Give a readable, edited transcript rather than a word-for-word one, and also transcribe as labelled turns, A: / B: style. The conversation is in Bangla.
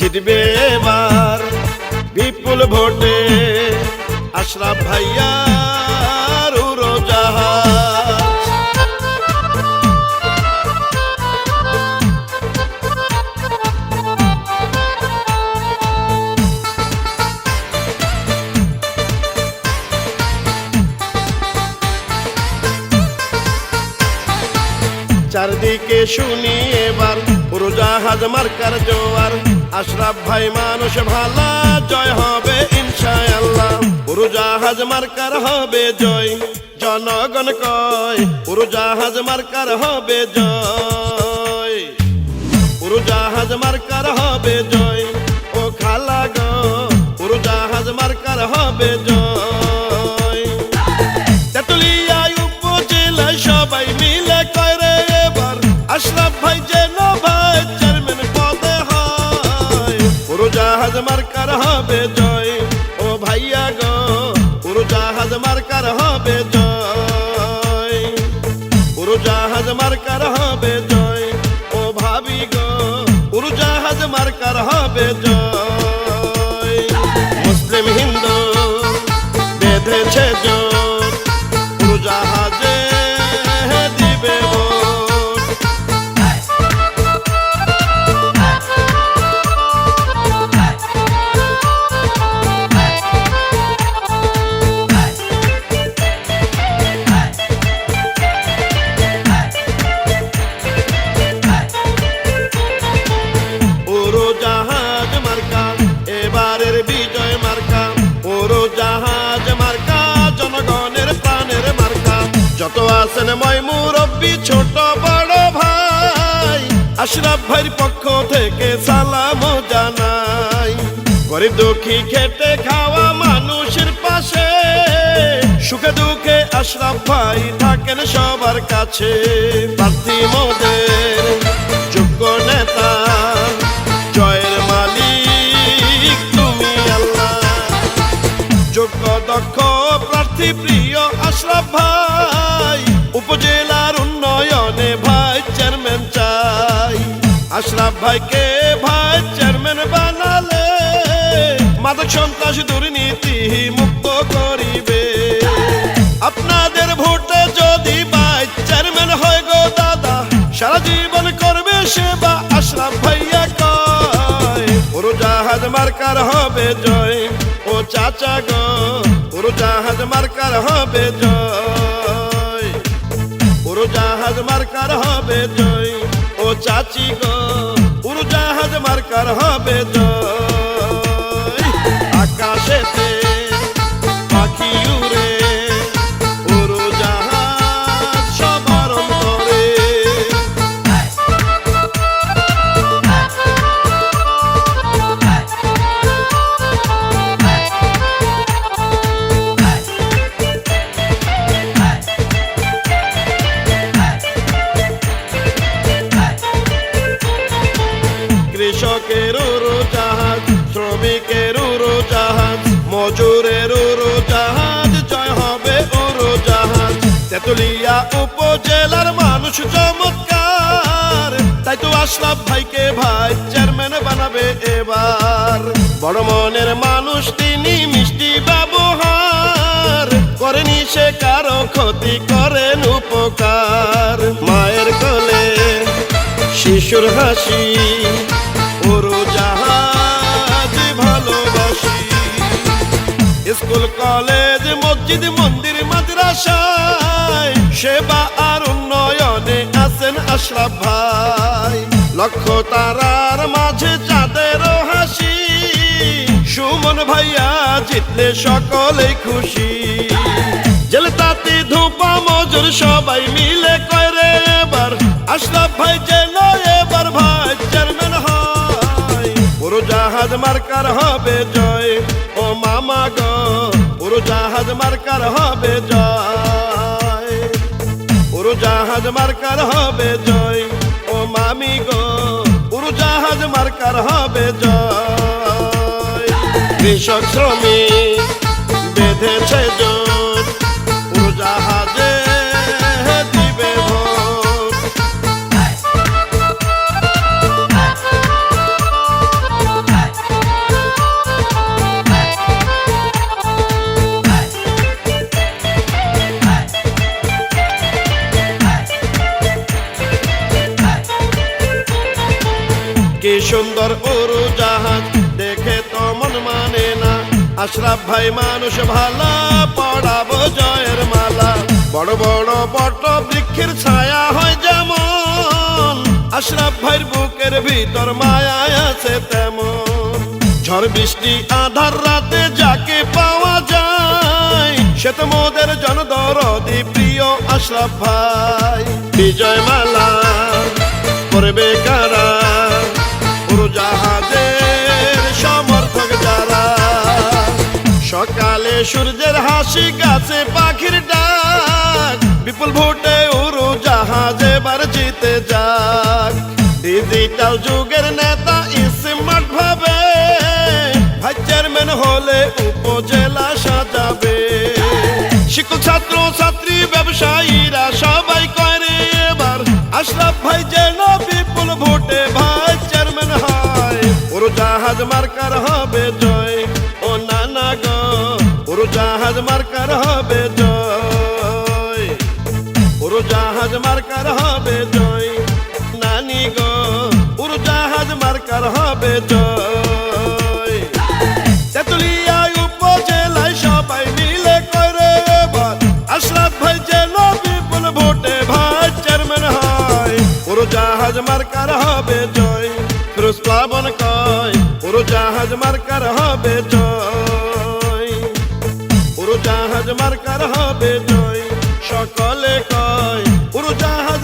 A: জিতবে এবার বিপুল ভোটে আশরাফ ভাইয়ার উড়োজাহাজ। চারদিকে শুনি এবার উড়োজাহাজ মার্কার জোয়ার। আশরাফ ভাই মানুষ ভালা, জয় হবে ইনশাআল্লাহ। উড়োজাহাজ মার্কার হবে জয়, জনগণ কয় উড়োজাহাজ মার্কার হবে জয়। উড়োজাহাজ মার্কার হবে জয়, ও খালা গো উড়োজাহাজ মার্কার হবে জয়। তেতুলিয়া উপজেলায় সবাই মিলে কয় রে এবার আশরাফ ভাই যেন ভাই চেয়ারম্যান পদে হয়। উড়োজাহাজ মার্কার হবে জয়, ও ভাইয়া গো উড়োজাহাজ মার্কার হবে জয়। উড়োজাহাজ মার্কার হবে জয়, ও ভাবি গো উড়োজাহাজ মার্কার হবে জয়। মুসলিম হিন্দু বেঁধেছে জোট, উড়োজাহাজে দিবে ভোট। উড়োজাহাজ মার্কা এবারের বিজয় মার্কা। উড়োজাহাজ মার্কা জনগণের প্রাণের মার্কা। যত আছেন ময় মুরব্বি ছোট বড় ভাই, আশরাফ ভাইয়ের পক্ষ থেকে সালাম জানাই। গরিব দুঃখী খেটে খাওয়া মানুষের পাশে, সুখে দুঃখে আশরাফ ভাই থাকেন সবার কাছে। প্রার্থী মোদের যোগ্য নেতা, জয়ের মালিক তুমি আল্লাহ। যোগ্য দক্ষ প্রার্থী প্রিয় আশরাফ ভাই, উপজেলার উন্নয়নে ভাই চেয়ারম্যান চাই। আশরাফ ভাইকে ভাই চেয়ারম্যান বানালে মাদক সন্ত্রাস দুর্নীতি মুক্ত করিবে। আপনাদের ভোটে যদি ভাই চেয়ারম্যান হয় গো দাদা, সারা জীবন করবে সেবা আশরাফ ভাইয়া কয়। উড়োজাহাজ মার্কার হবে জয়, ও চাচা গো উড়োজাহাজ মার্কার হবে জয়। উড়োজাহাজ মার্কার হবে জয়, ও চাচি গো উড়োজাহাজ মার্কার হবে জয়। আকাশেতে পাখি উড়ে উড়োজাহাজ সবার অন্তরে। কৃষকের উড়োজাহাজ, শ্রমিকের উড়োজাহাজ, মজুরের উড়োজাহাজ, জয় হবে উড়োজাহাজ। তেতুলিয়া উপজেলার মানুষ চমৎকার, তাই তো আশরাফ ভাইকে ভাই চেয়ারম্যান বানাবে এবার। বড় মনের মানুষ তিনি, মিষ্টি ব্যবহার, করেনি সে কারো ক্ষতি, করেন উপকার। মায়ের কোলে শিশুর হাসি, উড়োজাহাজ ভালোবাসি। স্কুল কলেজ মসজিদ মন্দির মাদ্রাসায় সেবা আর উন্নয়নে আছেন আশরাফ ভাই। লক্ষ তারার মাঝে চাঁদেরও হাসি, সুমন ভাইয়া জিতলে সকলেই খুশি। জেলতাতি ধূপা মজুর সবাই মিলে কয় রে এবার আশরাফ ভাই যেন এবার ভাই চেয়ারম্যান হয়। উড়োজাহাজ মার্কার হবে জয়, ও মামা গো উড়োজাহাজ মার্কার হবে জয়। উড়োজাহাজ মার্কার হবে জয়, ও মামি গো উড়োজাহাজ মার্কার হবে জয়। কৃষক শ্রমিক বেঁধেছে জোট, উড়োজাহাজে দিবে ভোট। কি সুন্দর উড়োজাহাজ দেখে তো মন মানে না। আশরাফ ভাই মানুষ ভালা, পড়াবো জয়ের মালা। বড় বড় বট বৃক্ষের ছায়া হয় যেমন, আশরাফ ভাইয়ের বুকের ভিতর মায়া আছে তেমন। ঝড় বৃষ্টি আধার রাতে যাকে পাওয়া যায়, সে তো মোদের জনদরদি প্রিয় আশরাফ ভাই। বিজয় মালা করবে কারা, উড়োজাহাজের সমর্থক যারা। সকালে সূর্যের হাসি, গাছে পাখির ডাক, বিপুল ভোটে উড়োজাহাজ এবার জিতে যাক। ডিজিটাল যুগের নেতা স্মার্ট ভাবে, ভাই চেয়ারম্যান হলে উপজেলা সাজাবে। শিক্ষক ছাত্র ছাত্রী ব্যবসায়ীরা সবাই করে এবার, আশরাফ ভাই যেন বিপুল ভোটে ভাই চেয়ারম্যান হয়। উড়োজাহাজ মার্কার হবে জয়, ও নানা গো উড়োজাহাজ মার্কার হবে জয়। উড়োজাহাজ মার্কার হবে জয়, নানি গো উড়োজাহাজ মার্কার হবে জয়। তেতুলিয়া উপজেলায় সবাই মিলে করে এবার, আশরাফ ভাই যেন বিপুল ভোটে ভাই চেয়ারম্যান হয়। উড়োজাহাজ মার্কার হবে জয়, ফিরোজ প্লাবন কয় উড়োজাহাজ মার্কার হবে জয়। উড়োজাহাজ মার্কার হবে জয়, সকলে কয় উড়োজাহাজ